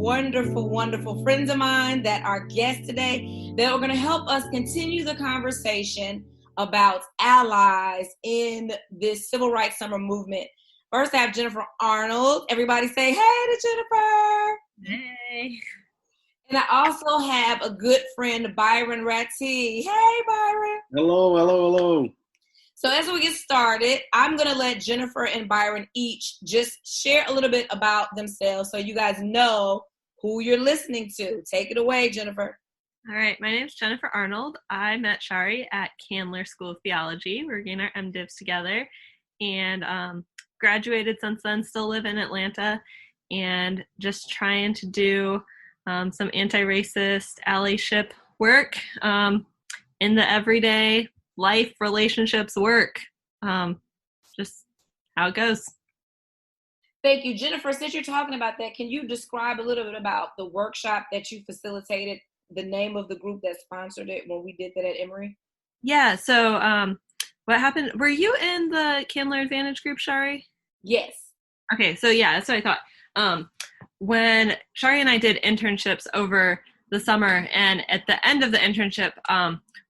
wonderful, wonderful friends of mine that are guests today that are going to help us continue the conversation about allies in this civil rights summer movement. First, I have Jennifer Arnold. Everybody say hey to Jennifer. Hey. And I also have a good friend, Byron Wratee. Hey, Byron. Hello, hello, hello. So as we get started, I'm going to let Jennifer and Byron each just share a little bit about themselves so you guys know who you're listening to. Take it away, Jennifer. All right. My name's Jennifer Arnold. I met Shari at Candler School of Theology. We're getting our MDivs together and graduated since then, still live in Atlanta and just trying to do some anti-racist allyship work in the everyday life, relationships, work, just how it goes. Thank you. Jennifer, since you're talking about that, can you describe a little bit about the workshop that you facilitated, the name of the group that sponsored it when we did that at Emory? Yeah, so what happened, were you in the Candler Advantage group, Shari? Yes. Okay, so yeah, that's what I thought. When Shari and I did internships over the summer, and at the end of the internship,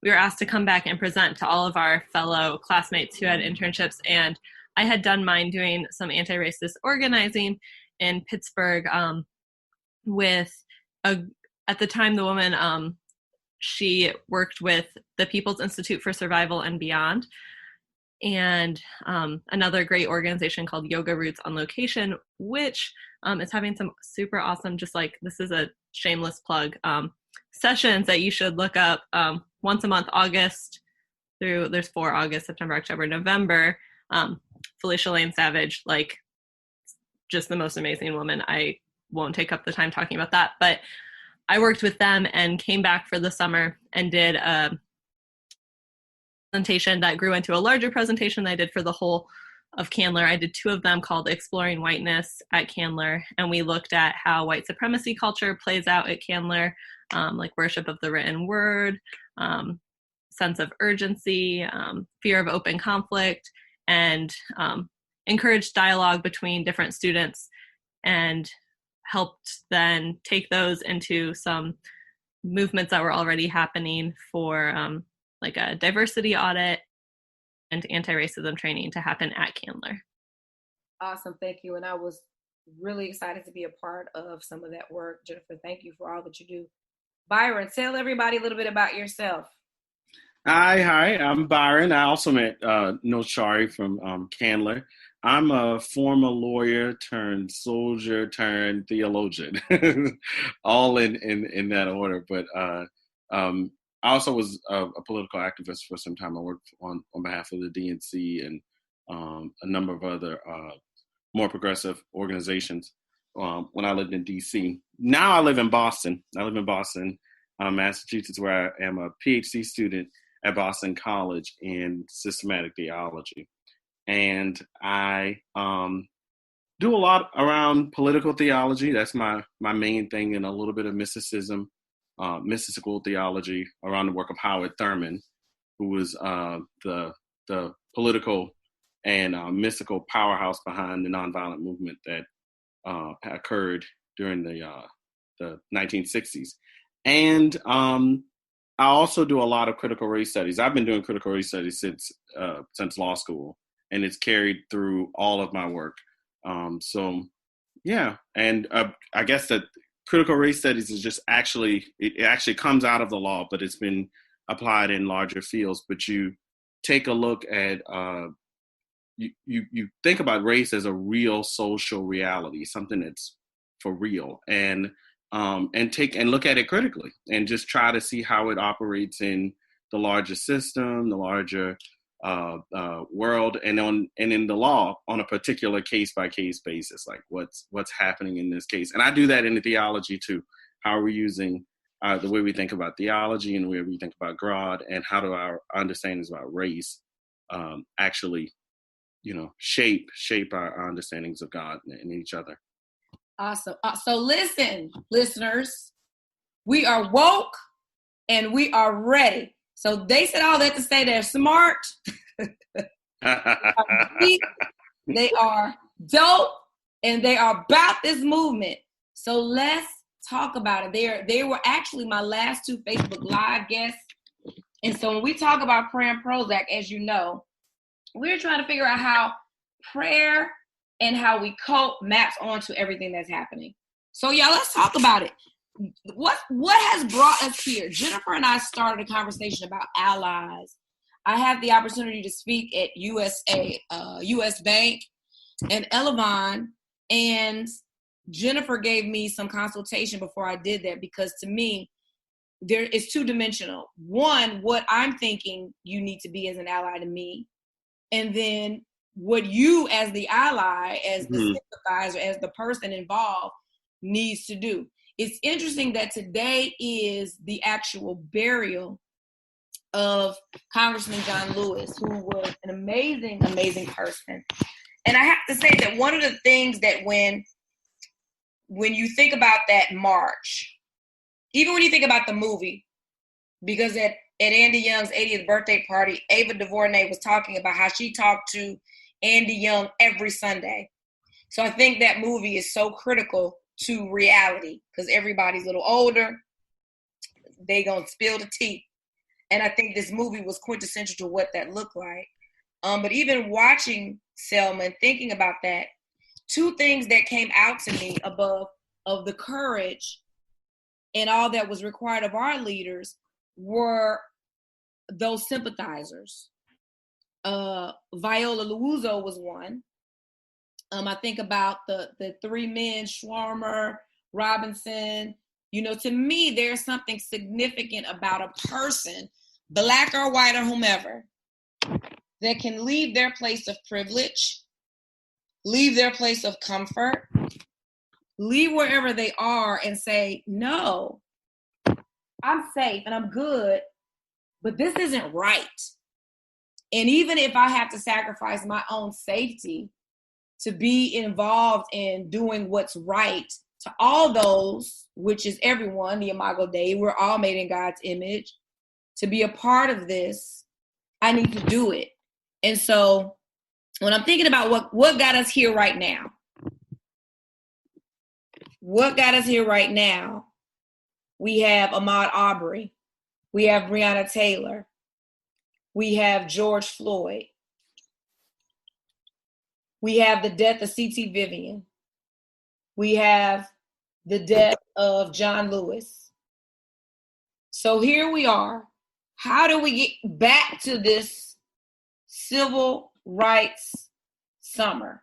we were asked to come back and present to all of our fellow classmates who had internships, and I had done mine doing some anti-racist organizing in Pittsburgh with, at the time, the woman, she worked with the People's Institute for Survival and Beyond, and another great organization called Yoga Roots on Location, which is having some super awesome, just like, this is a shameless plug, sessions that you should look up once a month, August through, there's 4 August, September, October, November. Felicia Lane Savage, like, just the most amazing woman. I won't take up the time talking about that, but I worked with them and came back for the summer and did a presentation that grew into a larger presentation that I did for the whole of Candler. I did 2 of them called Exploring Whiteness at Candler, and we looked at how white supremacy culture plays out at Candler, like worship of the written word, sense of urgency, fear of open conflict, and encouraged dialogue between different students, and helped then take those into some movements that were already happening for like a diversity audit and anti-racism training to happen at Candler. Awesome, thank you. And I was really excited to be a part of some of that work. Jennifer, thank you for all that you do. Byron, tell everybody a little bit about yourself. Hi, I'm Byron. I also met Shari from Candler. I'm a former lawyer turned soldier turned theologian, all in that order. But I also was a political activist for some time. I worked on behalf of the DNC and a number of other more progressive organizations when I lived in D.C. Now I live in Boston. Massachusetts, where I am a Ph.D. student at Boston College in systematic theology. And I do a lot around political theology. That's my main thing, and a little bit of mysticism, mystical theology around the work of Howard Thurman, who was the political and mystical powerhouse behind the nonviolent movement that occurred during the 1960s. And I also do a lot of critical race studies. I've been doing critical race studies since law school, and it's carried through all of my work. So, yeah, and I guess that critical race studies is just it actually comes out of the law, but it's been applied in larger fields. But you take a look at you think about race as a real social reality, something that's for real, and look at it critically and just try to see how it operates in the larger system, the larger world, and in the law on a particular case by case basis, like what's happening in this case. And I do that in the theology too. How are we using the way we think about theology and the way we think about God, and how do our understandings about race actually, shape our understandings of God and each other. Awesome. So listen, listeners, we are woke and we are ready. So they said all that to say they're smart, they are deep, they are dope, and they are about this movement. So let's talk about it. They were actually my last 2 Facebook Live guests. And so when we talk about prayer and Prozac, as you know, we're trying to figure out how prayer and how we cope maps onto everything that's happening. So y'all, let's talk about it. What has brought us here? Jennifer and I started a conversation about allies. I had the opportunity to speak at US Bank and Elevon, and Jennifer gave me some consultation before I did that, because to me, there is 2-dimensional. One, what I'm thinking you need to be as an ally to me, and then what you as the ally, as the sympathizer, as the person involved needs to do. It's interesting that today is the actual burial of Congressman John Lewis, who was an amazing, amazing person. And I have to say that one of the things that when you think about that march, even when you think about the movie, because at Andy Young's 80th birthday party, Ava DuVernay was talking about how she talked to Andy Young every Sunday. So I think that movie is so critical to reality, because everybody's a little older, they gonna spill the tea. And I think this movie was quintessential to what that looked like. But even watching Selma and thinking about that, 2 things that came out to me above of the courage and all that was required of our leaders were those sympathizers. Viola Luizzo was one. I think about the 3 men, Schwarmer, Robinson. You know, to me, there's something significant about a person, Black or white or whomever, that can leave their place of privilege, leave their place of comfort, leave wherever they are and say, no, I'm safe and I'm good, but this isn't right. And even if I have to sacrifice my own safety to be involved in doing what's right to all those, which is everyone, the Imago Dei, we're all made in God's image, to be a part of this, I need to do it. And so when I'm thinking about what got us here right now, we have Ahmaud Arbery, we have Breonna Taylor, we have George Floyd, we have the death of C.T. Vivian, we have the death of John Lewis. So here we are. How do we get back to this civil rights summer?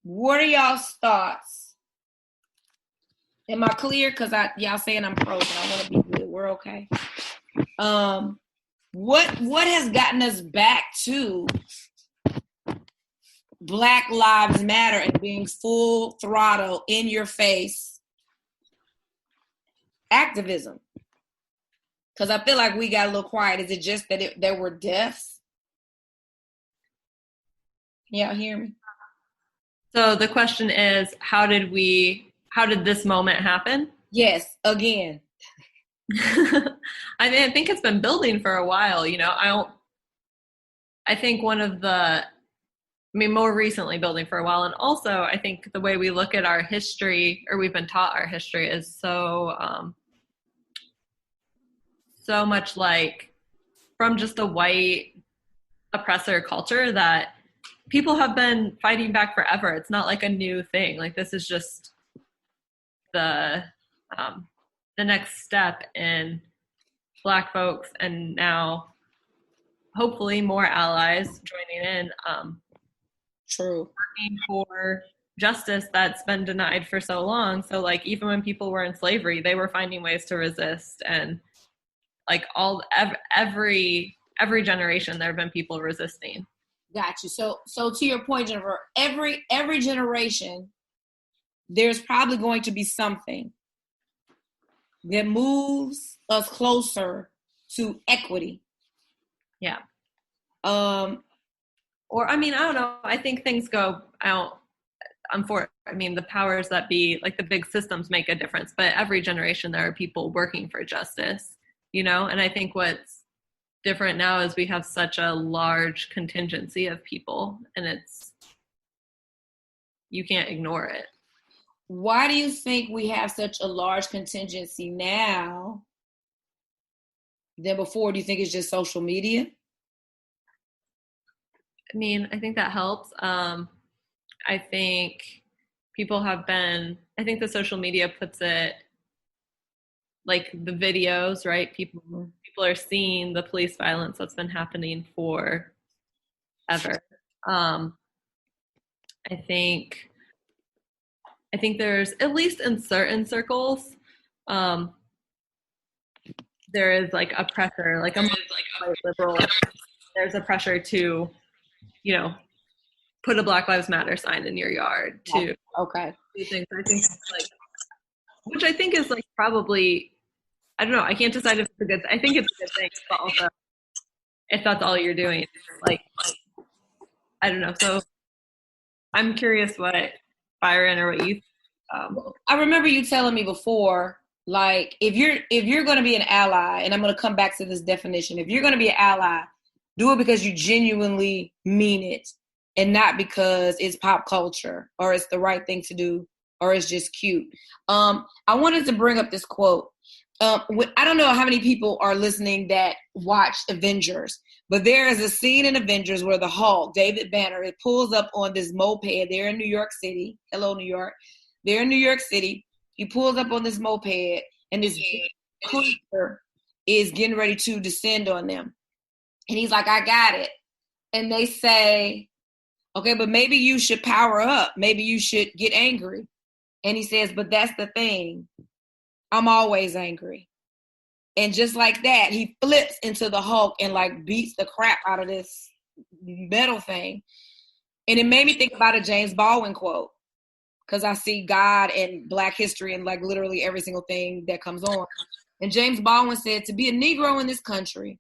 What are y'all's thoughts? Am I clear? Because y'all saying I'm frozen. I want to be good. We're okay. What has gotten us back to Black Lives Matter and being full throttle, in your face activism? Because I feel like we got a little quiet. Is it just that there were deaths? Y'all hear me? So the question is, how did this moment happen? Yes, again. I mean, I think it's been building for a while, you know. I think more recently building for a while. And also I think the way we look at our history, or we've been taught our history, is so much like from just a white oppressor culture that people have been fighting back forever. It's not like a new thing. Like, this is just the next step in Black folks, and now hopefully more allies joining in. True. Working for justice that's been denied for so long. So like, even when people were in slavery, they were finding ways to resist, and like every generation there have been people resisting. Got you. So to your point, Jennifer, every generation, there's probably going to be something that moves us closer to equity. Yeah. Or, I mean, I don't know. I think things go out. The powers that be, like the big systems, make a difference. But every generation, there are people working for justice, you know? And I think what's different now is we have such a large contingency of people, and you can't ignore it. why do you think we have such a large contingency now than before? Do you think it's just social media? I mean, I think that helps. I think I think the social media puts it, like the videos, right? People are seeing the police violence that's been happening forever. I think there's, at least in certain circles, there is like a pressure, like among white liberal, there's a pressure to, put a Black Lives Matter sign in your yard, to do things. I think like, which I think is like probably, I don't know, I can't decide if it's a good thing. I think it's a good thing, but also if that's all you're doing, like I don't know. So I'm curious what Byron or what you I remember you telling me before, like if you're going to be an ally, and I'm going to come back to this definition, if you're going to be an ally, do it because you genuinely mean it, and not because it's pop culture or it's the right thing to do or it's just cute. I wanted to bring up this quote. I don't know how many people are listening that watched Avengers, but there is a scene in Avengers where the Hulk, David Banner, it pulls up on this moped. They're in New York City. Hello, New York. They're in New York City. He pulls up on this moped, and this creature is getting ready to descend on them. And he's like, I got it. And they say, okay, but maybe you should power up. Maybe you should get angry. And he says, but that's the thing. I'm always angry. And just like that, he flips into the Hulk and like beats the crap out of this metal thing. And it made me think about a James Baldwin quote, because I see God and Black history and like literally every single thing that comes on. And James Baldwin said, to be a Negro in this country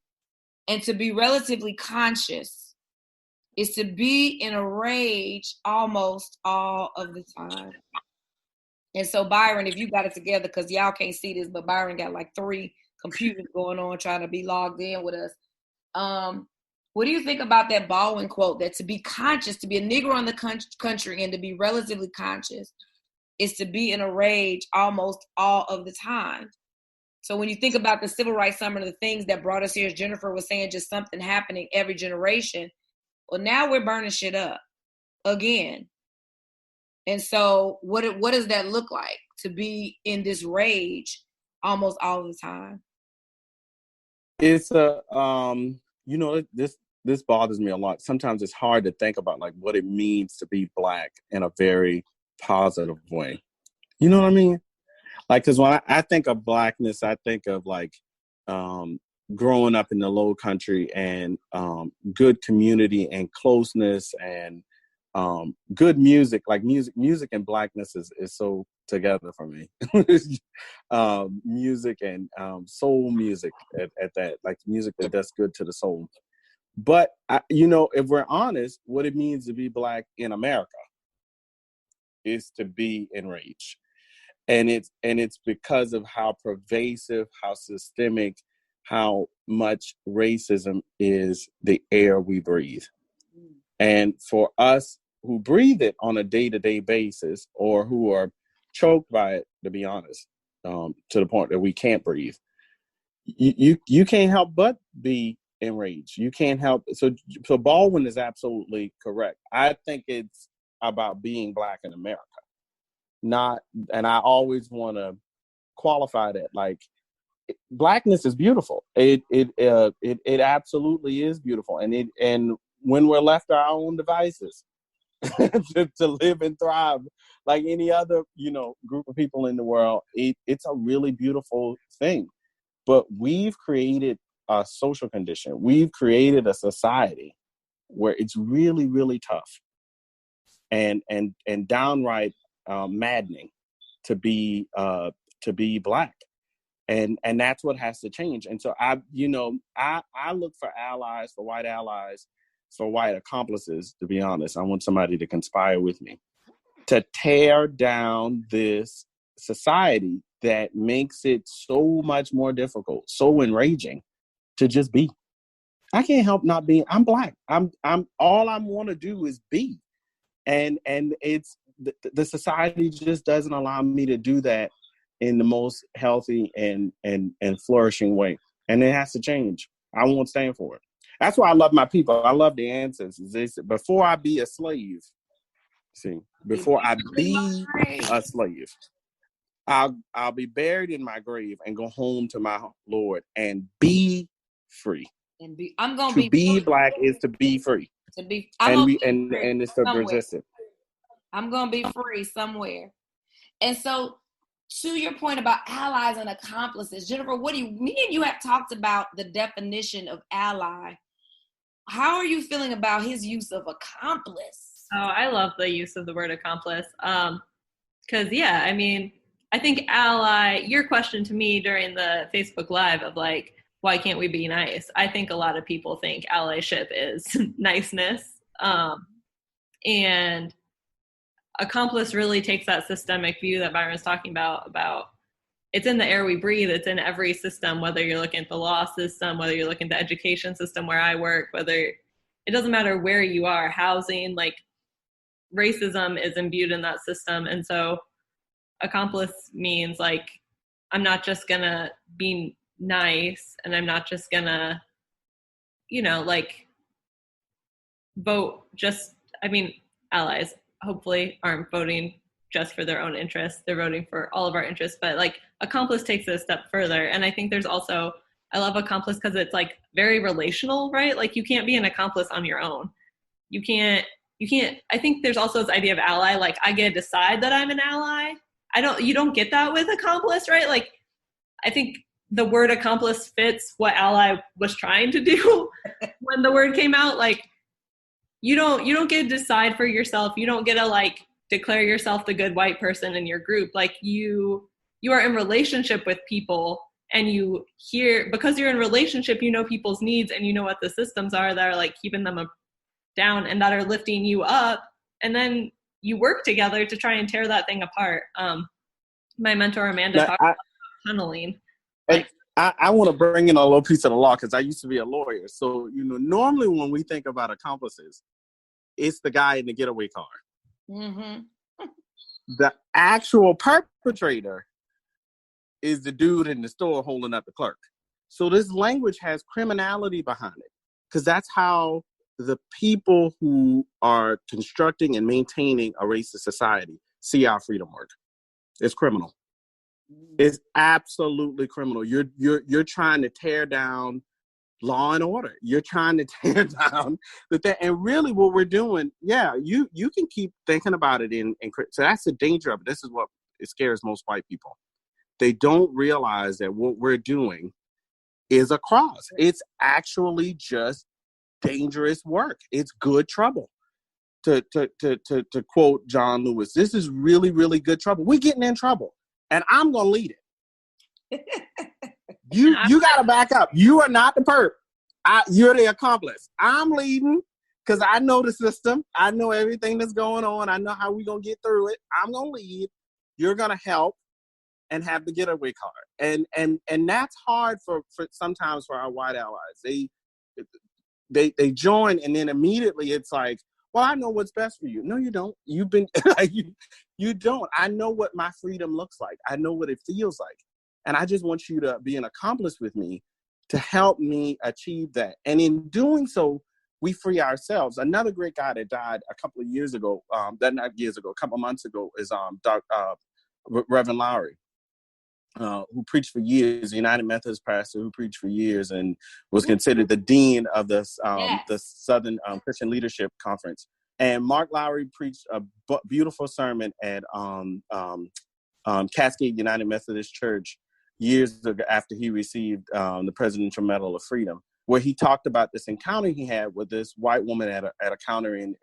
and to be relatively conscious is to be in a rage almost all of the time. And so Byron, if you got it together, because y'all can't see this, but Byron got like 3 computers going on trying to be logged in with us. What do you think about that Baldwin quote, that to be conscious, to be a Negro in the country and to be relatively conscious is to be in a rage almost all of the time? So when you think about the Civil Rights Summer, the things that brought us here, as Jennifer was saying, just something happening every generation. Well, now we're burning shit up again. And so what does that look like, to be in this rage almost all the time? It's this bothers me a lot. Sometimes it's hard to think about like what it means to be Black in a very positive way. You know what I mean? Like, because when I think of Blackness, I think of like growing up in the Low Country and good community and closeness and good music. Like music and Blackness is so together for me. Music and soul music at that, like music that does good to the soul. But if we're honest, what it means to be Black in America is to be enraged. And it's because of how pervasive, how systemic, how much racism is the air we breathe. And for us who breathe it on a day-to-day basis, or who are choked by it, to be honest, to the point that we can't breathe, you can't help but be enraged. You can't help. So Baldwin is absolutely correct. I think it's about being Black in America. And I always want to qualify that, like, Blackness is beautiful. It absolutely is beautiful. And when we're left to our own devices to live and thrive like any other, group of people in the world, it's a really beautiful thing. But we've created a social condition. We've created a society where it's really, really tough and downright maddening to be Black, and that's what has to change. And so I look for allies, for white allies, for white accomplices. To be honest, I want somebody to conspire with me to tear down this society that makes it so much more difficult, so enraging to just be. I can't help not being. I'm Black. I'm all I want to do is be. And it's the society just doesn't allow me to do that in the most healthy and flourishing way. And it has to change. I won't stand for it. That's why I love my people. I love the ancestors. They said, before I be a slave, before I be a slave, I'll be buried in my grave and go home to my Lord and be free. And I'm gonna to be Black is to be free. To be, and it's to resist it. I'm gonna be free somewhere. And so, to your point about allies and accomplices, Jennifer, me and you have talked about the definition of ally. How are you feeling about his use of accomplice? Oh, I love the use of the word accomplice. Because, yeah, I mean, I think ally, your question to me during the Facebook Live of like, why can't we be nice? I think a lot of people think allyship is niceness. And accomplice really takes that systemic view that Byron was talking about it's in the air we breathe. It's in every system, whether you're looking at the law system, whether you're looking at the education system where I work, it doesn't matter where you are, housing, like racism is imbued in that system. And so accomplice means like, I'm not just gonna be nice and I'm not just gonna, like vote allies hopefully aren't voting just for their own interests. They're voting for all of our interests, but like accomplice takes it a step further. And I think there's also, I love accomplice because it's like very relational, right? Like you can't be an accomplice on your own. You can't, I think there's also this idea of ally, like I get to decide that I'm an ally. You don't get that with accomplice, right? Like I think the word accomplice fits what ally was trying to do when the word came out. Like you don't get to decide for yourself. You don't get to like declare yourself the good white person in your group. Like you are in relationship with people and because you're in relationship, you know people's needs and you know what the systems are that are like keeping them down and that are lifting you up. And then you work together to try and tear that thing apart. My mentor, Amanda, talked about tunneling. Like, I want to bring in a little piece of the law because I used to be a lawyer. So, normally when we think about accomplices, it's the guy in the getaway car. Mm-hmm. The actual perpetrator is the dude in the store holding up the clerk. So this language has criminality behind it because that's how the people who are constructing and maintaining a racist society see our freedom work. It's criminal. It's absolutely criminal. You're trying to tear down law and order. You're trying to tear down the thing. And really what we're doing, you can keep thinking about it so that's the danger of it. This is what it scares most white people. They don't realize that what we're doing is a cross. It's actually just dangerous work. It's good trouble. To quote John Lewis, this is really, really good trouble. We're getting in trouble. And I'm going to lead it. You got to back up. You are not the perp. You're the accomplice. I'm leading because I know the system. I know everything that's going on. I know how we're going to get through it. I'm going to lead. You're going to help and have the getaway car. And that's hard for sometimes for our white allies. They join and then immediately it's like, well, I know what's best for you. No, you don't. You've been you don't. I know what my freedom looks like. I know what it feels like. And I just want you to be an accomplice with me to help me achieve that. And in doing so, we free ourselves. Another great guy that died a couple of years ago, a couple of months ago, is Reverend Lowry, who preached for years, a United Methodist pastor who preached for years and was considered the dean of the Southern Christian Leadership Conference. And Mark Lowry preached a beautiful sermon at Cascade United Methodist Church years ago after he received the Presidential Medal of Freedom, where he talked about this encounter he had with this white woman at a counter in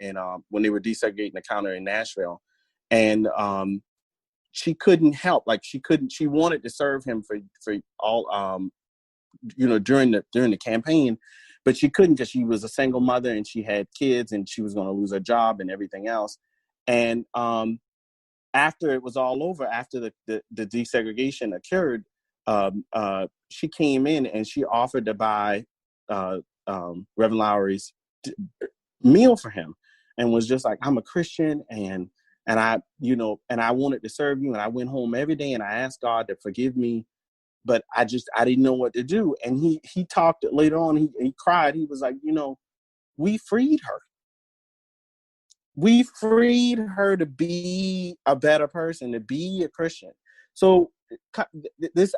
when they were desegregating the counter in Nashville. And she couldn't help, she wanted to serve him for all, during the campaign, but she couldn't because she was a single mother and she had kids and she was going to lose her job and everything else. And after it was all over, after the desegregation occurred, she came in and she offered to buy Reverend Lowry's meal for him and was just like, I'm a Christian and and I wanted to serve you, and I went home every day and I asked God to forgive me, but I didn't know what to do. And he talked later on, he cried. He was like, we freed her. We freed her to be a better person, to be a Christian. So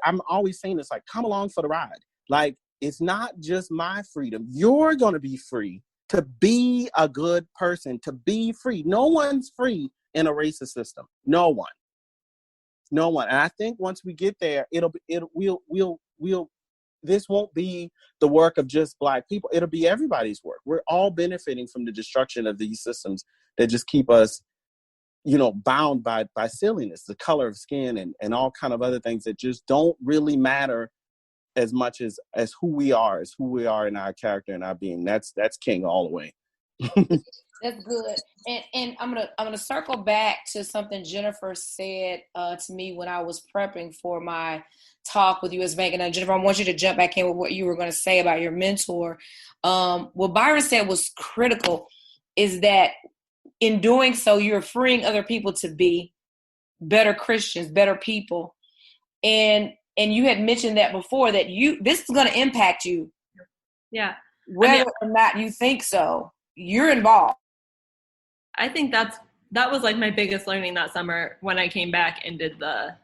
I'm always saying this, like, come along for the ride. Like, it's not just my freedom. You're going to be free to be a good person, to be free. No one's free in a racist system. No one. And I think once we get there, this won't be the work of just Black people. It'll be everybody's work. We're all benefiting from the destruction of these systems that just keep us, bound by silliness, the color of skin and all kind of other things that just don't really matter as much as who we are in our character and our being. That's king all the way. That's good. And I'm gonna circle back to something Jennifer said to me when I was prepping for my talk with you as Megan. And Jennifer, I want you to jump back in with what you were going to say about your mentor. What Byron said was critical, is that in doing so, you're freeing other people to be better Christians, better people. And you had mentioned that before, that this is going to impact you. Yeah. Whether or not you think so, you're involved. I think that was like my biggest learning that summer when I came back and did the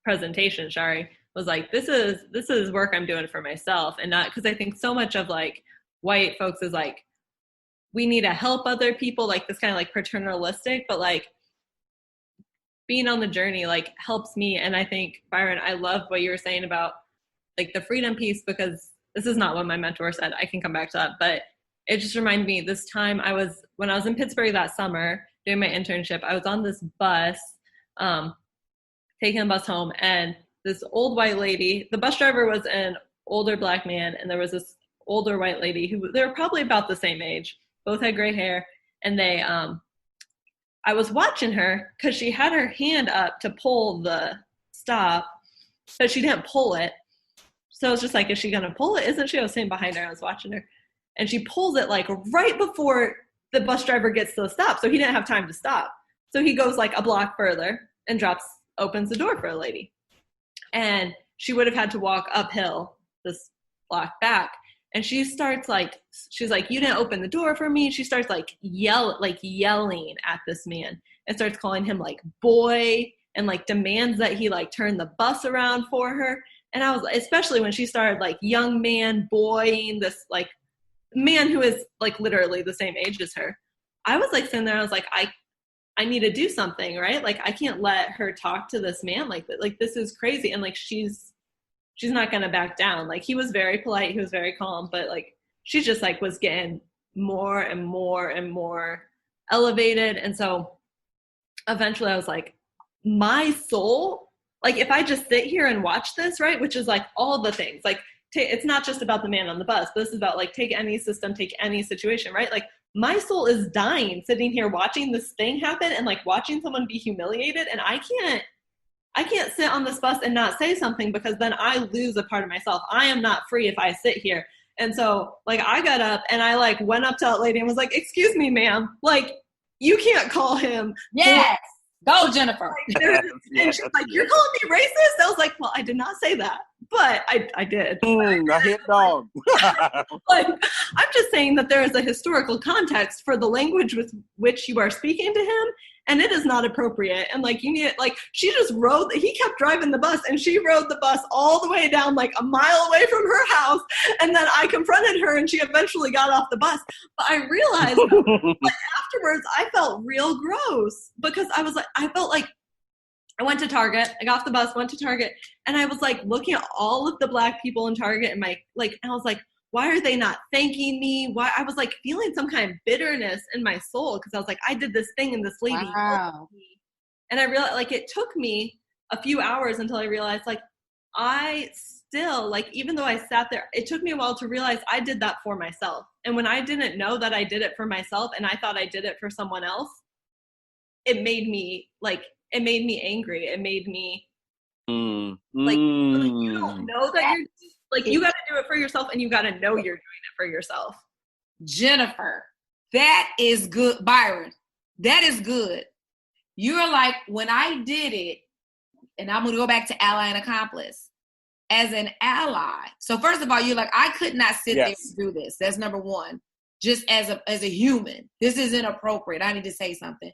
presentation. Shari was like, this is work I'm doing for myself, and not because I think so much of like white folks is like, we need to help other people, like this kind of like paternalistic, but like being on the journey like helps me. And I think, Byron, I love what you were saying about like the freedom piece, because this is not what my mentor said. I can come back to that, but it just reminded me this time when I was in Pittsburgh that summer doing my internship, I was on this bus, taking a bus home, and this old white lady, the bus driver was an older Black man, and there was this older white lady they were probably about the same age, both had gray hair, and I was watching her because she had her hand up to pull the stop, but she didn't pull it. So I was just like, is she going to pull it? Isn't she? I was sitting behind her, I was watching her. And she pulls it like right before the bus driver gets to the stop. So he didn't have time to stop. So he goes like a block further and opens the door for a lady. And she would have had to walk uphill this block back. And she's like, you didn't open the door for me. She starts like yelling at this man and starts calling him like boy, and like demands that he like turn the bus around for her. And I was, especially when she started like young man boying this like man who is like literally the same age as her. I was like sitting there, I was like, I need to do something, right? Like I can't let her talk to this man like that. Like this is crazy. And like she's not gonna back down. Like he was very polite, he was very calm, but like she just like was getting more and more and more elevated. And so eventually I was like, my soul, like if I just sit here and watch this, right, which is like all the things, like it's not just about the man on the bus, but this is about like take any system, take any situation, right? Like my soul is dying sitting here watching this thing happen and like watching someone be humiliated, and I can't sit on this bus and not say something, because then I lose a part of myself. I am not free if I sit here. And so like I got up and I like went up to that lady and was like, excuse me, ma'am, like you can't call him. Yes. Go, Jennifer. And she's like, you're calling me racist? I was like, well, I did not say that, but I did. A hit dog. Like, I'm just saying that there is a historical context for the language with which you are speaking to him, and it is not appropriate. And like, you need, like, he kept driving the bus, and she rode the bus all the way down like a mile away from her house. And then I confronted her, and she eventually got off the bus. But I realized like, afterwards, I felt real gross, because I felt like I went to Target, I got off the bus, went to Target, and I was like looking at all of the Black people in Target, and and I was like, why are they not thanking me? Why? I was like feeling some kind of bitterness in my soul, because I was like, I did this thing and this lady. Wow. And I realized, like, it took me a few hours until I realized, like, I still, like, even though I sat there, it took me a while to realize I did that for myself. And when I didn't know that I did it for myself and I thought I did it for someone else, it made me angry. It made me like you don't know that you're like, you got to do it for yourself, and you got to know you're doing it for yourself. Jennifer, that is good. Byron, that is good. You're like, when I did it, and I'm going to go back to ally and accomplice, as an ally. So first of all, you're like, I could not sit there and do this. That's number one. Just as a human, this is inappropriate. I need to say something.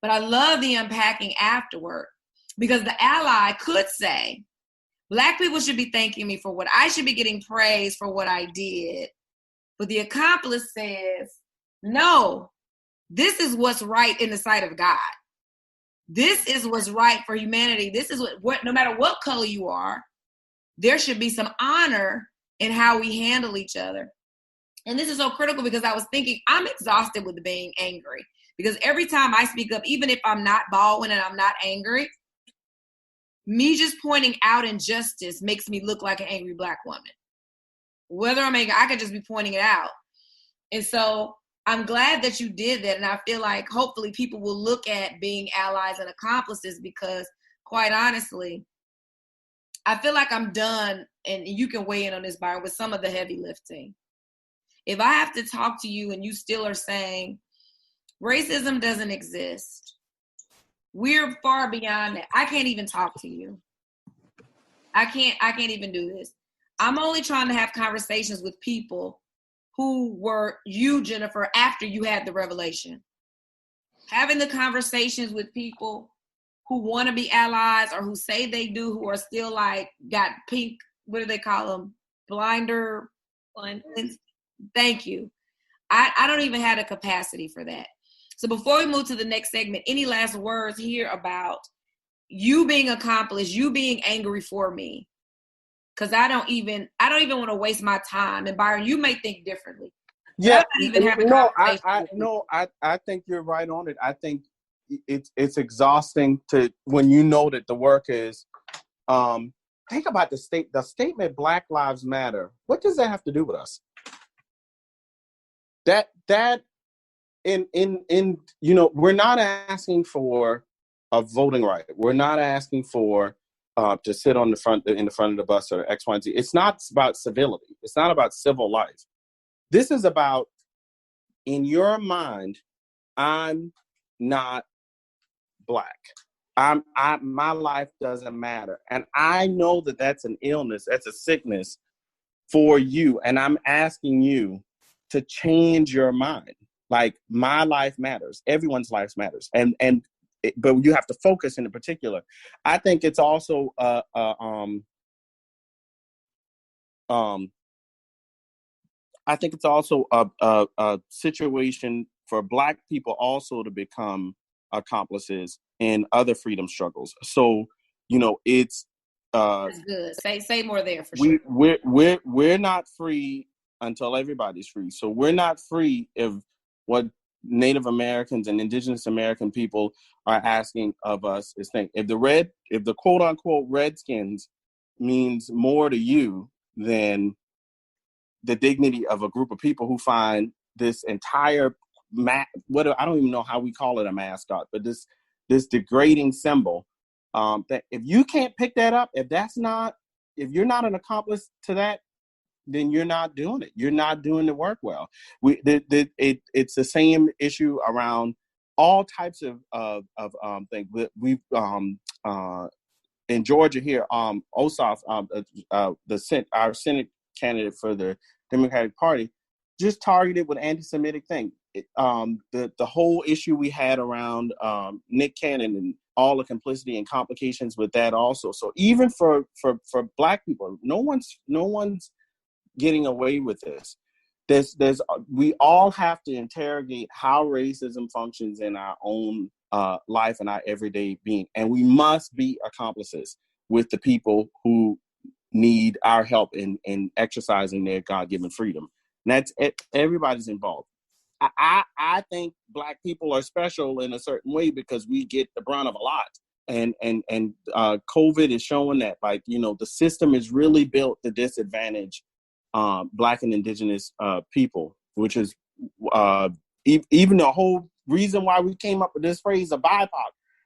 But I love the unpacking afterward, because the ally could say, Black people should be thanking me for what I should be getting praise for what I did. But the accomplice says, no, this is what's right in the sight of God. This is what's right for humanity. This is what no matter what color you are, there should be some honor in how we handle each other. And this is so critical, because I was thinking, I'm exhausted with being angry, because every time I speak up, even if I'm not Baldwin and I'm not angry, me just pointing out injustice makes me look like an angry Black woman. Whether I'm angry, I could just be pointing it out. And so I'm glad that you did that. And I feel like hopefully people will look at being allies and accomplices, because quite honestly, I feel like I'm done, and you can weigh in on this, Byron, with some of the heavy lifting. If I have to talk to you and you still are saying racism doesn't exist, we're far beyond that. I can't even talk to you. I can't even do this. I'm only trying to have conversations with people who were you, Jennifer, after you had the revelation. Having the conversations with people who want to be allies, or who say they do, who are still like got pink, what do they call them? Blind. Thank you. I don't even have the capacity for that. So before we move to the next segment, any last words here about you being accomplished, you being angry for me? Because I don't even want to waste my time. And Byron, you may think differently. Yeah, I think you're right on it. I think it's exhausting when you know that the work is. Think about the statement Black Lives Matter. What does that have to do with us? That we're not asking for a voting right. We're not asking for to sit in the front of the bus or X, Y, and Z. It's not about civility. It's not about civil life. This is about, in your mind, I'm not Black. My life doesn't matter. And I know that that's an illness, that's a sickness for you. And I'm asking you to change your mind. Like, my life matters. Everyone's life matters. But you have to focus in particular. I think it's also a situation for Black people also to become accomplices in other freedom struggles. So, it's that's good. Say more there for sure. We're not free until everybody's free. So we're not free if what Native Americans and Indigenous American people are asking of us is if the quote unquote Redskins means more to you than the dignity of a group of people who find this entire I don't even know how we call it a mascot, but this degrading symbol, that if you can't pick that up, if you're not an accomplice to that, then you're not doing it. You're not doing the work well. It's the same issue around all types of things. We've in Georgia here, Ossoff, our Senate candidate for the Democratic Party, just targeted with anti-Semitic thing. The whole issue we had around Nick Cannon and all the complicity and complications with that also. So even for Black people, no one's getting away with this. We all have to interrogate how racism functions in our own life and our everyday being, and we must be accomplices with the people who need our help in exercising their God-given freedom. And that's it. Everybody's involved. I think Black people are special in a certain way because we get the brunt of a lot. And COVID is showing that, the system is really built to disadvantage Black and Indigenous people, which is even the whole reason why we came up with this phrase of BIPOC.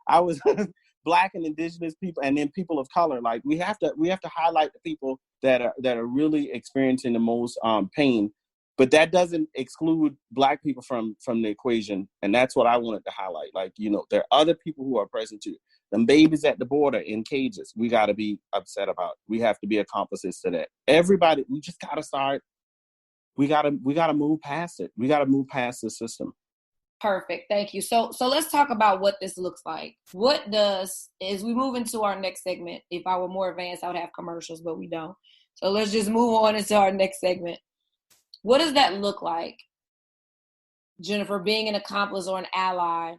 I was Black and Indigenous people, and then people of color. Like, we have to highlight the people that are really experiencing the most pain But that doesn't exclude Black people from the equation. And that's what I wanted to highlight. Like, there are other people who are present too. Them babies at the border in cages, we got to be upset about. We have to be accomplices to that. Everybody, we just got to start. We got to move past it. We got to move past the system. Perfect. Thank you. So let's talk about what this looks like. As we move into our next segment, if I were more advanced, I would have commercials, but we don't. So let's just move on into our next segment. What does that look like, Jennifer, being an accomplice or an ally,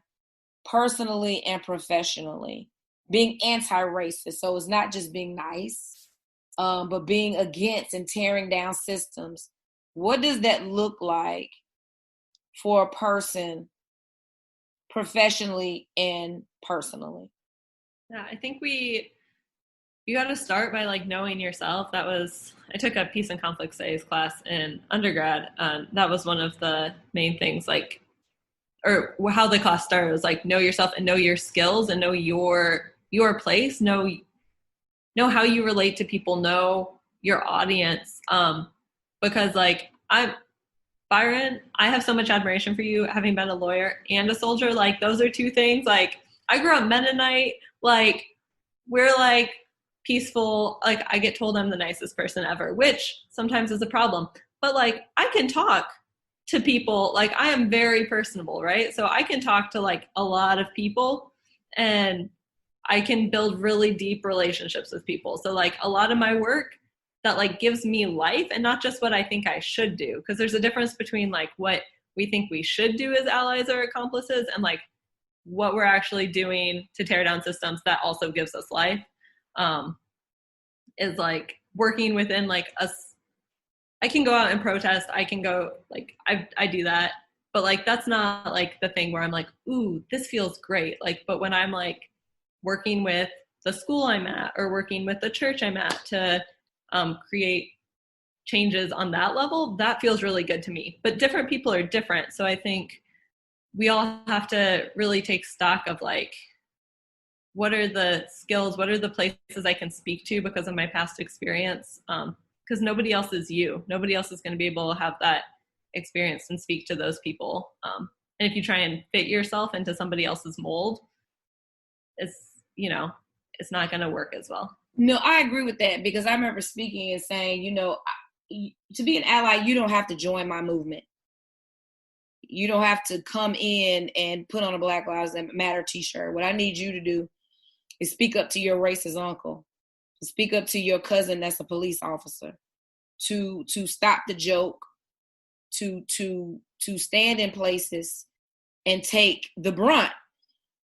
personally and professionally, being anti-racist? So it's not just being nice, but being against and tearing down systems. What does that look like for a person professionally and personally? Yeah, I think you got to start by like knowing yourself. I took a peace and conflict studies class in undergrad. That was one of the main things, or how the class started was like, know yourself and know your skills and know your place, know how you relate to people, know your audience. Because like Byron, I have so much admiration for you, having been a lawyer and a soldier. Like those are two things. Like I grew up Mennonite, like we're like peaceful. Like I get told I'm the nicest person ever, which sometimes is a problem, but like I can talk to people. Like I am very personable, right? So I can talk to like a lot of people and I can build really deep relationships with people. So like a lot of my work that like gives me life and not just what I think I should do. Because there's a difference between like what we think we should do as allies or accomplices and like what we're actually doing to tear down systems that also gives us life. Is like working within like us. I can go out and protest. I can go like, I do that, but like, that's not like the thing where I'm like, ooh, this feels great. Like, but when I'm like working with the school I'm at or working with the church I'm at to create changes on that level, that feels really good to me. But different people are different. So I think we all have to really take stock of like, what are the skills? What are the places I can speak to because of my past experience? Because nobody else is you. Nobody else is going to be able to have that experience and speak to those people. And if you try and fit yourself into somebody else's mold, it's not going to work as well. No, I agree with that because I remember speaking and saying, to be an ally, you don't have to join my movement. You don't have to come in and put on a Black Lives Matter t-shirt. What I need you to do is speak up to your racist uncle, to speak up to your cousin that's a police officer, to stop the joke, to stand in places and take the brunt.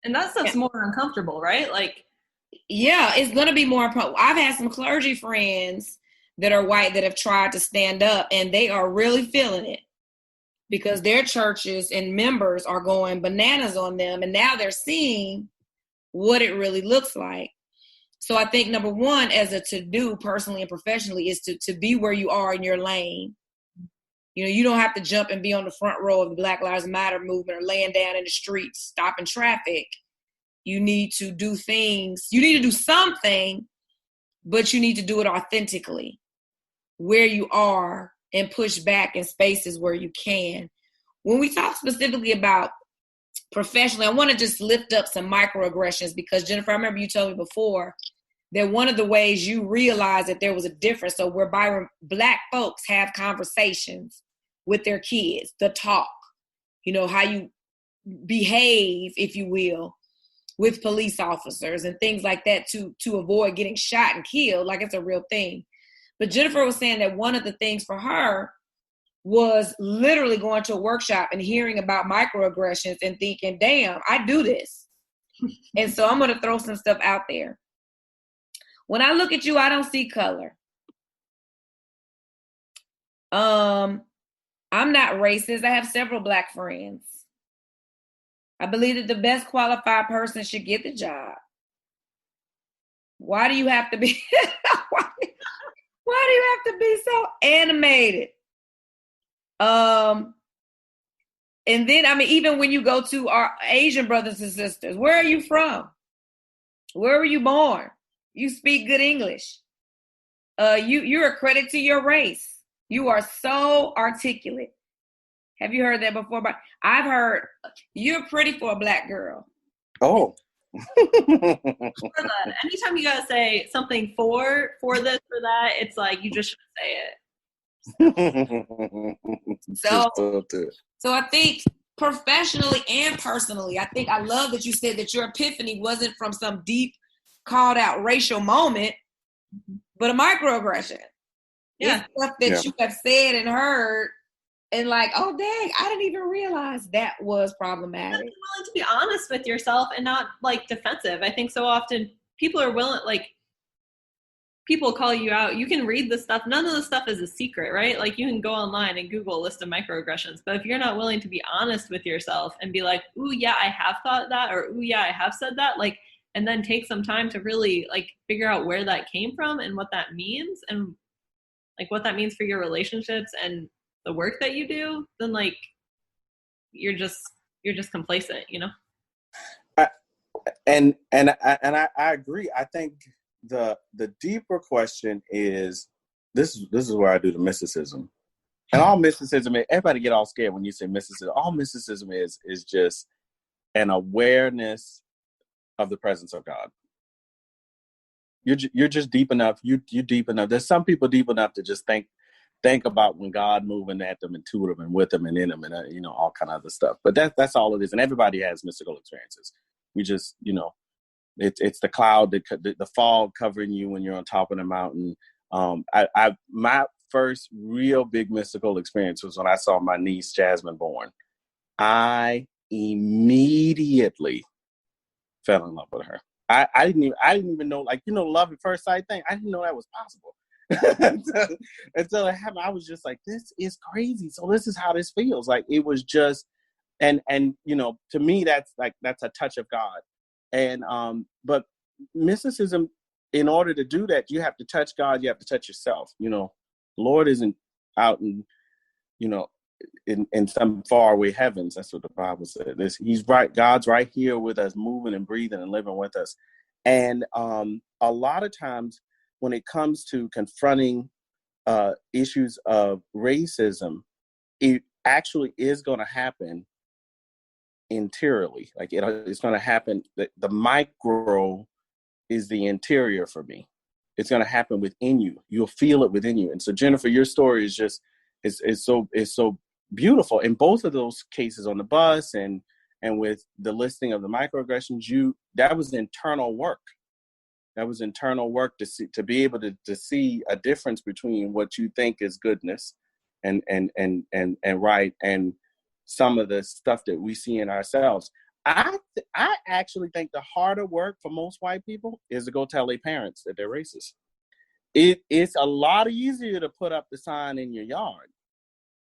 And that stuff's more uncomfortable, right? Like, yeah, it's going to be more. I've had some clergy friends that are white that have tried to stand up and they are really feeling it because their churches and members are going bananas on them. And now they're seeing what it really looks like. So I think number one, as a to-do personally and professionally, is to be where you are in your lane. You don't have to jump and be on the front row of the Black Lives Matter movement or laying down in the streets, stopping traffic. You need to do things. You need to do something, but you need to do it authentically where you are and push back in spaces where you can. When we talk specifically about professionally, I want to just lift up some microaggressions because, Jennifer, I remember you told me before that one of the ways you realized that there was a difference. So where Byron, Black folks have conversations with their kids, the talk, how you behave, if you will, with police officers and things like that to avoid getting shot and killed, like it's a real thing. But Jennifer was saying that one of the things for her was literally going to a workshop and hearing about microaggressions and thinking, damn, I do this. And so I'm going to throw some stuff out there. When I look at you, I don't see color. I'm not racist. I have several Black friends. I believe that the best qualified person should get the job. Why do you have to be why do you have to be so animated? And then, even when you go to our Asian brothers and sisters, where are you from? Where were you born? You speak good English. You're a credit to your race. You are so articulate. Have you heard that before? But I've heard you're pretty for a Black girl. Oh. Anytime you gotta say something for this or that, it's like you just shouldn't say it. So I think professionally and personally, I love that you said that your epiphany wasn't from some deep called out racial moment, but a microaggression. Yeah. It's stuff that you have said and heard and like, oh dang, I didn't even realize that was problematic. Be willing to be honest with yourself and not like defensive. I think so often people are willing, like people call you out. You can read the stuff. None of the stuff is a secret, right? Like you can go online and Google a list of microaggressions, but if you're not willing to be honest with yourself and be like, ooh, yeah, I have thought that, or ooh, yeah, I have said that, like, and then take some time to really like figure out where that came from and what that means and like what that means for your relationships and the work that you do, then like you're just complacent, you know? And I agree. I think the deeper question is this is where I do the mysticism. And all mysticism, everybody get all scared when you say mysticism. All mysticism is just an awareness of the presence of God. You're just deep enough. You're deep enough. There's some people deep enough to just think about when God moving at them and to them and with them and in them and all kind of other stuff. But that's all it is. And everybody has mystical experiences. We just it's the cloud, the fog covering you when you're on top of the mountain. My first real big mystical experience was when I saw my niece Jasmine born. I immediately fell in love with her. I didn't even know, like, love at first sight thing. I didn't know that was possible. until it happened. I was just like, this is crazy. So this is how this feels. Like it was just, and to me, that's a touch of God. And but mysticism, in order to do that, you have to touch God. You have to touch yourself. Lord isn't out in some faraway heavens. That's what the Bible said. He's right. God's right here with us, moving and breathing and living with us. And a lot of times, when it comes to confronting issues of racism, it actually is going to happen interiorly. Like it's going to happen. The micro is the interior for me. It's going to happen within you. You'll feel it within you. And so, Jennifer, your story is just is so beautiful. In both of those cases, on the bus and with the listing of the microaggressions, that was internal work. That was internal work to be able to see a difference between what you think is goodness and right and some of the stuff that we see in ourselves. I actually think the harder work for most white people is to go tell their parents that they're racist. It's a lot easier to put up the sign in your yard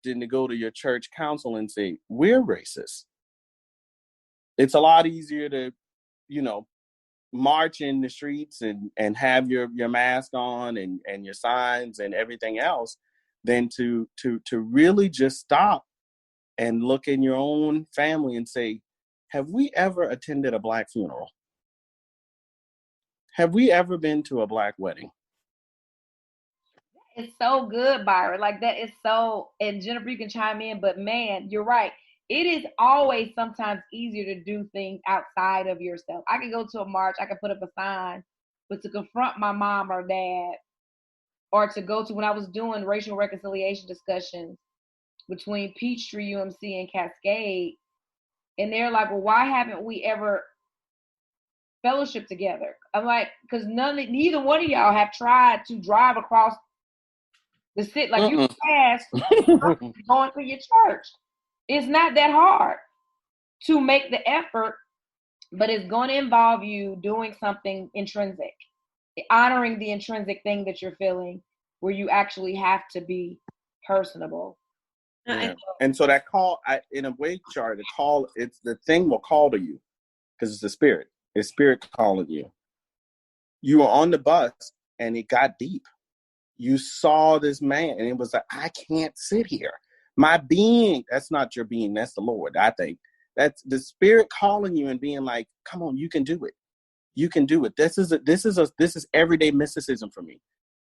than to go to your church council and say, we're racist. It's a lot easier to, march in the streets and have your mask on and your signs and everything else than to really just stop and look in your own family and say, have we ever attended a Black funeral? Have we ever been to a Black wedding? It's so good, Byron. Like that is so, and Jennifer, you can chime in, but man, you're right. It is always sometimes easier to do things outside of yourself. I could go to a march, I could put up a sign, but to confront my mom or dad, or to go to, when I was doing racial reconciliation discussions between Peachtree, UMC, and Cascade, and they're like, well, why haven't we ever fellowship together? I'm like, because neither one of y'all have tried to drive across the city. Like you passed going to your church. It's not that hard to make the effort, but it's going to involve you doing something intrinsic, honoring the intrinsic thing that you're feeling, where you actually have to be personable. Yeah. And so that call, in a way, Shari, the thing will call to you because it's the spirit. It's spirit calling you. You were on the bus and it got deep. You saw this man and it was like, I can't sit here. My being, that's not your being, that's the Lord, I think. That's the spirit calling you and being like, come on, you can do it. You can do it. This is everyday mysticism for me.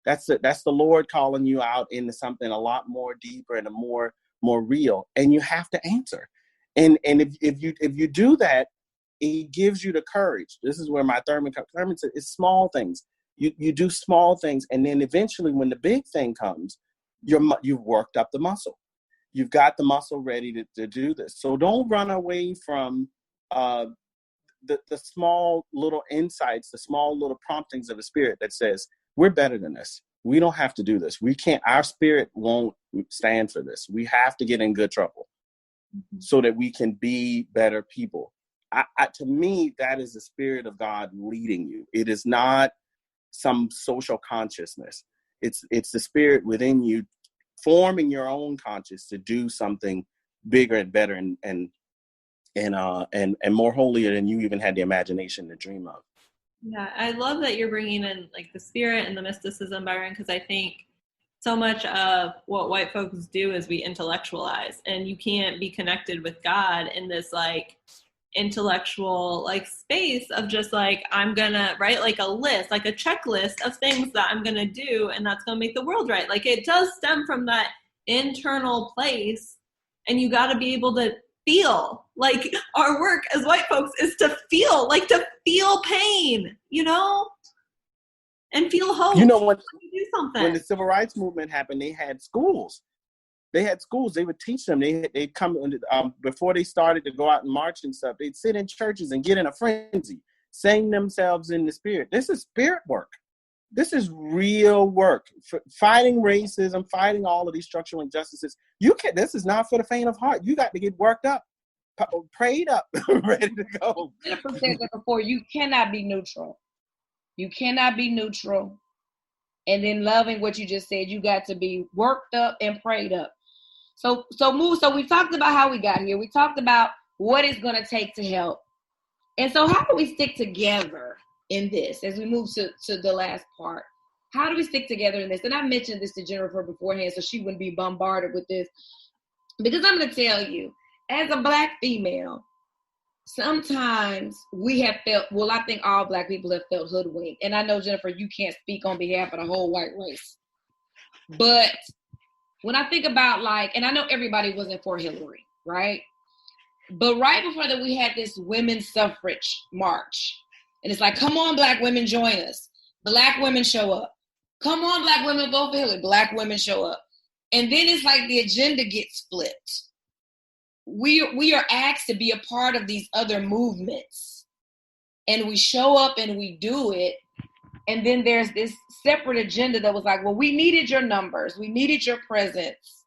That's the Lord calling you out into something a lot more deeper and a more real, and you have to answer. And if you do that, it gives you the courage. This is where my Thurman said, it's small things. You do small things, and then eventually, when the big thing comes, you've worked up the muscle. You've got the muscle ready to do this. So don't run away from the small little insights, the small little promptings of the Spirit that says, we're better than this. We don't have to do this. We can't. Our spirit won't stand for this. We have to get in good trouble so that we can be better people. To me, that is the Spirit of God leading you. It is not some social consciousness. It's the Spirit within you forming your own conscience to do something bigger and better and more holier than you even had the imagination to dream of. Yeah, I love that you're bringing in like the Spirit and the mysticism, Byron, because I think so much of what white folks do is we intellectualize, and you can't be connected with God in this like intellectual like space of just like, I'm gonna write like a list, like a checklist of things that I'm gonna do, and that's gonna make the world right. Like it does stem from that internal place, and you got to be able to feel. Like our work as white folks is to feel pain, you know, and feel hope. You know, when do something. When the civil rights movement happened, they had schools. They would teach them. They'd come before they started to go out and march and stuff. They'd sit in churches and get in a frenzy, saying themselves in the Spirit. This is spirit work. This is real work. Fighting racism, fighting all of these structural injustices. This is not for the faint of heart. You got to get worked up, prayed up, ready to go. Jennifer said that before. You cannot be neutral. You cannot be neutral. And then loving what you just said, you got to be worked up and prayed up. So we talked about how we got here. We talked about what it's going to take to help. And so how do we stick together in this as we move to the last part? How do we stick together in this? And I mentioned this to Jennifer beforehand so she wouldn't be bombarded with this. Because I'm going to tell you, as a Black female, sometimes we have felt, well, I think all Black people have felt hoodwinked. And I know, Jennifer, you can't speak on behalf of the whole white race. But when I think about and I know everybody wasn't for Hillary, right? But right before that, we had this women's suffrage march. And it's like, come on, Black women, join us. Black women show up. Come on, Black women, vote for Hillary. Black women show up. And then it's like the agenda gets flipped. We are asked to be a part of these other movements. And we show up and we do it. And then there's this separate agenda that was like, well, we needed your numbers. We needed your presence.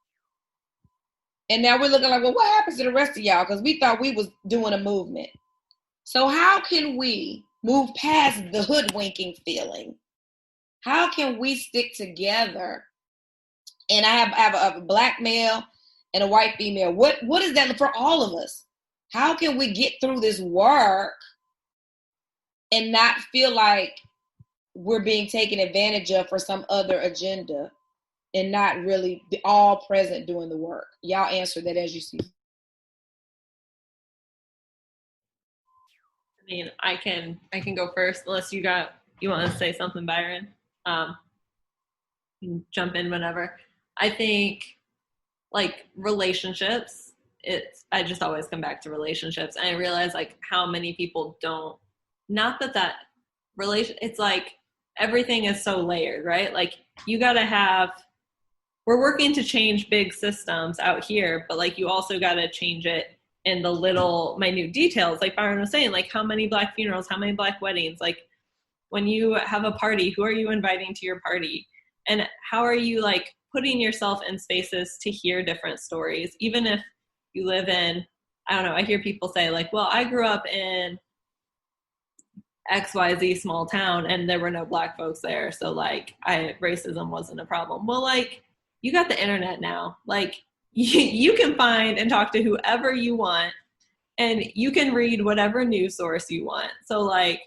And now we're looking like, well, what happens to the rest of y'all? Because we thought we was doing a movement. So how can we move past the hoodwinking feeling? How can we stick together? And I have a Black male and a white female. What is that for all of us? How can we get through this work and not feel like we're being taken advantage of for some other agenda and not really be all present doing the work? Y'all answer that as you see. I mean, I can go first unless you want to say something, Byron. You can jump in whenever. I think like relationships, I just always come back to relationships, and I realize like how many people don't, not that relation, it's like everything is so layered, right? Like you gotta we're working to change big systems out here, but like you also gotta change it in the little minute details. Like Byron was saying, like how many Black funerals, how many Black weddings, like when you have a party, who are you inviting to your party? And how are you like putting yourself in spaces to hear different stories? Even if you live in, I don't know, I hear people say like, well, I grew up in XYZ small town and there were no Black folks there. So like racism wasn't a problem. Well, like you got the internet now. Like you can find and talk to whoever you want, and you can read whatever news source you want. So like,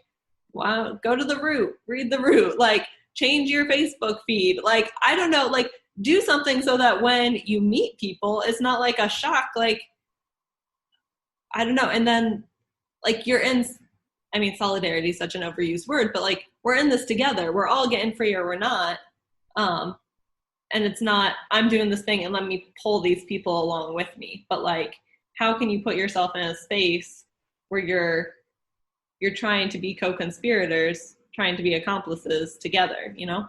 wow, go to the root, read the root, like change your Facebook feed. Like, I don't know, like do something so that when you meet people, it's not like a shock. Like, I don't know. And then like solidarity is such an overused word, but like we're in this together. We're all getting free or we're not. And it's not, I'm doing this thing and let me pull these people along with me. But like, how can you put yourself in a space where you're trying to be co-conspirators, trying to be accomplices together, you know?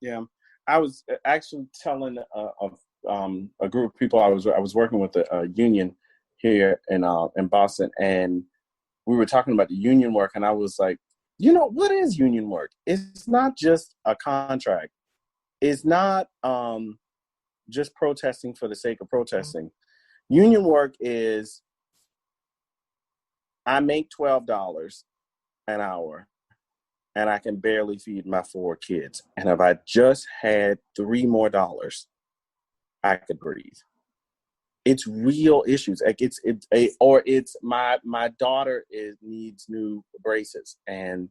Yeah. I was actually telling a group of people I was working with a union here in Boston, and we were talking about the union work, and I was like, what is union work? It's not just a contract. It's not just protesting for the sake of protesting. Union work is, I make $12 an hour and I can barely feed my 4 kids. And if I just had $3 more, I could breathe. It's real issues. Like it's my daughter needs new braces and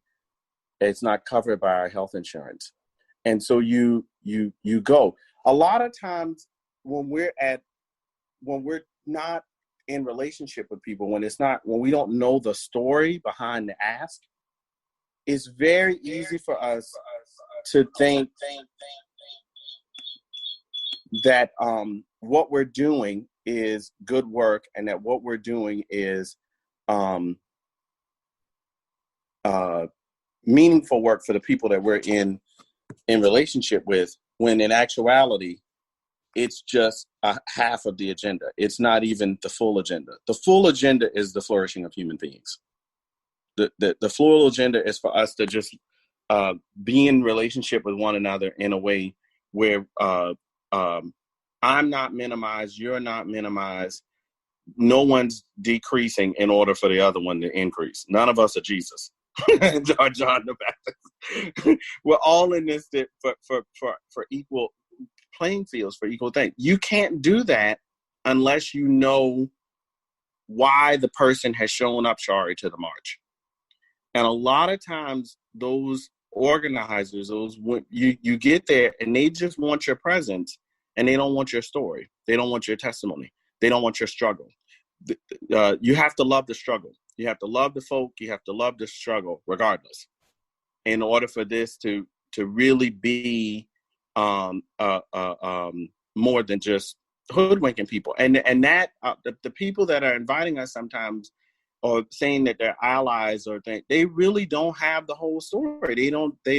it's not covered by our health insurance. And so you go. A lot of times when we're not in relationship with people, when we don't know the story behind the ask, it's very easy for us to think that what we're doing is good work and that what we're doing is meaningful work for the people that we're in relationship with, when in actuality, it's just half of the agenda. It's not even the full agenda. The full agenda is the flourishing of human beings. The full agenda is for us to just be in relationship with one another in a way where I'm not minimized, you're not minimized, no one's decreasing in order for the other one to increase. None of us are Jesus. John the Baptist. We're all in this for equal playing fields, for equal things. You can't do that unless you know why the person has shown up, Shari, to the march. And a lot of times those organizers, you get there and they just want your presence and they don't want your story. They don't want your testimony. They don't want your struggle. You have to love the struggle. You have to love the folk. You have to love the struggle regardless, in order for this to really be more than just hoodwinking people. And that the people that are inviting us sometimes, or saying that they're allies, or they really don't have the whole story. They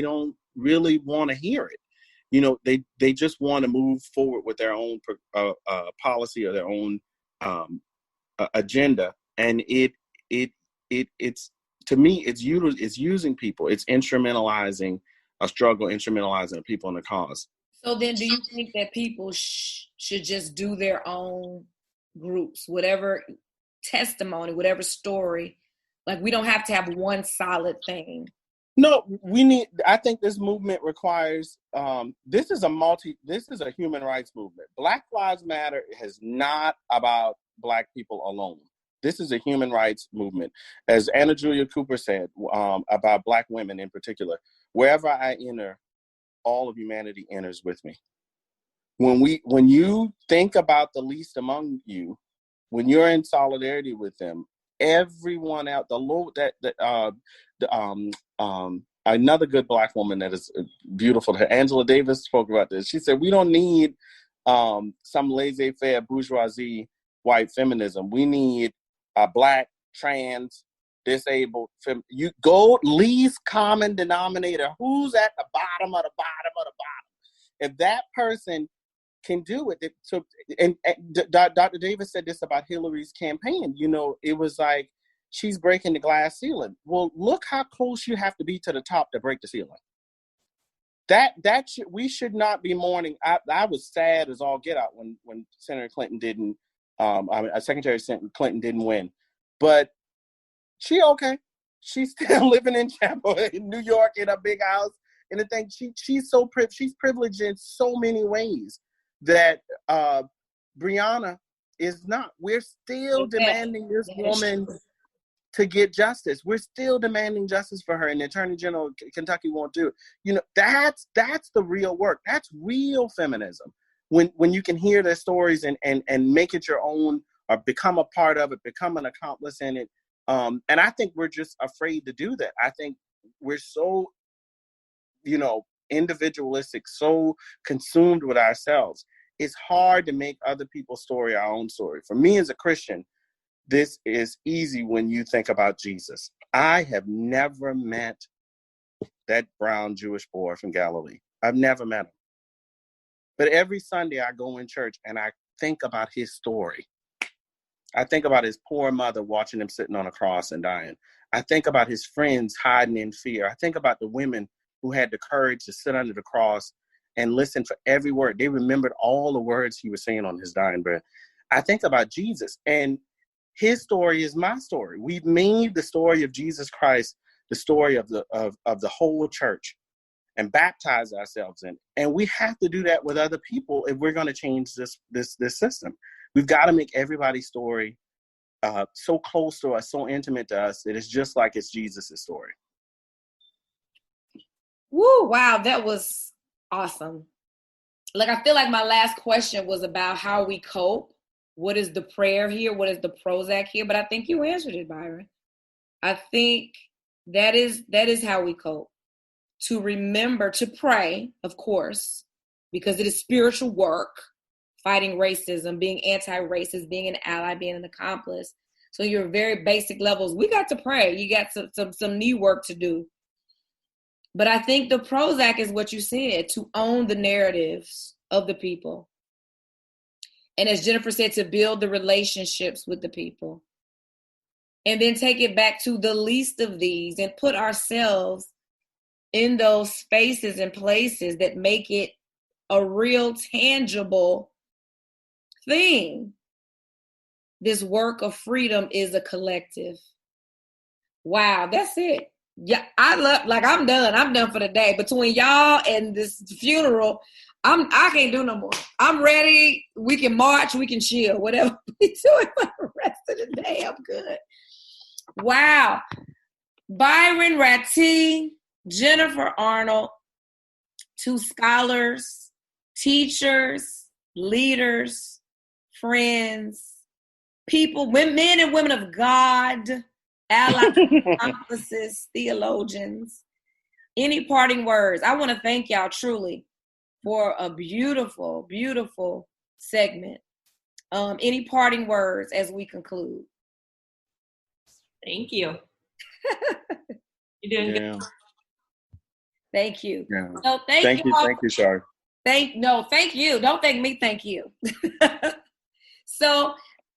don't really want to hear it. They just want to move forward with their own policy or their own agenda. And it's to me, it's using people. It's instrumentalizing a struggle, instrumentalizing people in the cause. So then, do you think that people should just do their own groups, whatever testimony, whatever story? Like, we don't have to have one solid thing. No, I think this movement requires, this is a human rights movement. Black Lives Matter is not about Black people alone. This is a human rights movement. As Anna Julia Cooper said, about Black women in particular, wherever I enter, all of humanity enters with me. When you think about the least among you, when you're in solidarity with them, everyone out another good Black woman that is beautiful, Angela Davis, spoke about this. She said, we don't need some laissez-faire bourgeoisie white feminism. We need a Black, trans, disabled you go least common denominator. Who's at the bottom of the bottom of the bottom? If that person can do it. And Dr. Davis said this about Hillary's campaign. It was like, she's breaking the glass ceiling. Well, look how close you have to be to the top to break the ceiling. We should not be mourning. I was sad as all get out when Senator Clinton didn't, Secretary Clinton didn't win. But she okay. She's still living in New York in a big house. And the thing, she's privileged in so many ways that Breonna is not. We're still demanding this woman to get justice. We're still demanding justice for her, and the Attorney General of Kentucky won't do it. That's the real work. That's real feminism. When you can hear their stories and make it your own, or become a part of it, become an accomplice in it. And I think we're just afraid to do that. I think we're so, individualistic, so consumed with ourselves. It's hard to make other people's story our own story. For me as a Christian, this is easy when you think about Jesus. I have never met that brown Jewish boy from Galilee. I've never met him. But every Sunday I go in church and I think about his story. I think about his poor mother watching him sitting on a cross and dying. I think about his friends hiding in fear. I think about the women who had the courage to sit under the cross and listen for every word. They remembered all the words he was saying on his dying bed. I think about Jesus, and his story is my story. We've made the story of Jesus Christ the story of the whole church and baptize ourselves in. And we have to do that with other people if we're going to change this system. We've got to make everybody's story so close to us, so intimate to us, that it's just like it's Jesus' story. Woo, wow, that was awesome. Like, I feel like my last question was about how we cope. What is the prayer here? What is the Prozac here? But I think you answered it, Byron. I think that is how we cope. To remember to pray, of course, because it is spiritual work, fighting racism, being anti-racist, being an ally, being an accomplice. So your very basic levels, we got to pray. You got some knee work to do. But I think the Prozac is what you said, to own the narratives of the people. And as Jennifer said, to build the relationships with the people. And then take it back to the least of these and put ourselves in those spaces and places that make it a real tangible thing. This work of freedom is a collective. Wow, that's it. Yeah, I'm done. I'm done for the day. Between y'all and this funeral, I can't do no more. I'm ready. We can march, we can chill, whatever we do for the rest of the day. I'm good. Wow. Byron, Wratee, Jennifer, Arnold, two scholars, teachers, leaders, friends, people, men and women of God, allies, accomplices, theologians. Any parting words? I want to thank y'all truly for a beautiful, beautiful segment. Any parting words as we conclude? Thank you. You're doing good. Thank you. Yeah. So thank you. Thank you, Shari. Thank you. Don't thank me. Thank you. So,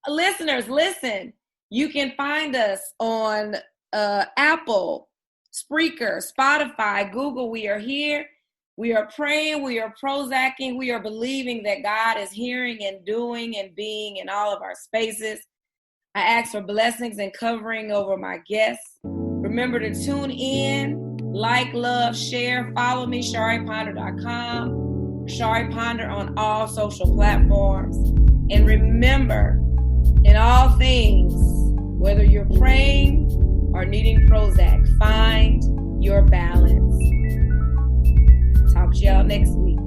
listeners, listen. You can find us on Apple, Spreaker, Spotify, Google. We are here. We are praying. We are Prozacing. We are believing that God is hearing and doing and being in all of our spaces. I ask for blessings and covering over my guests. Remember to tune in, like, love, share, follow me, ShariPonder.com, Shari Ponder on all social platforms. And remember, in all things, whether you're praying or needing Prozac, find your balance. Talk to y'all next week.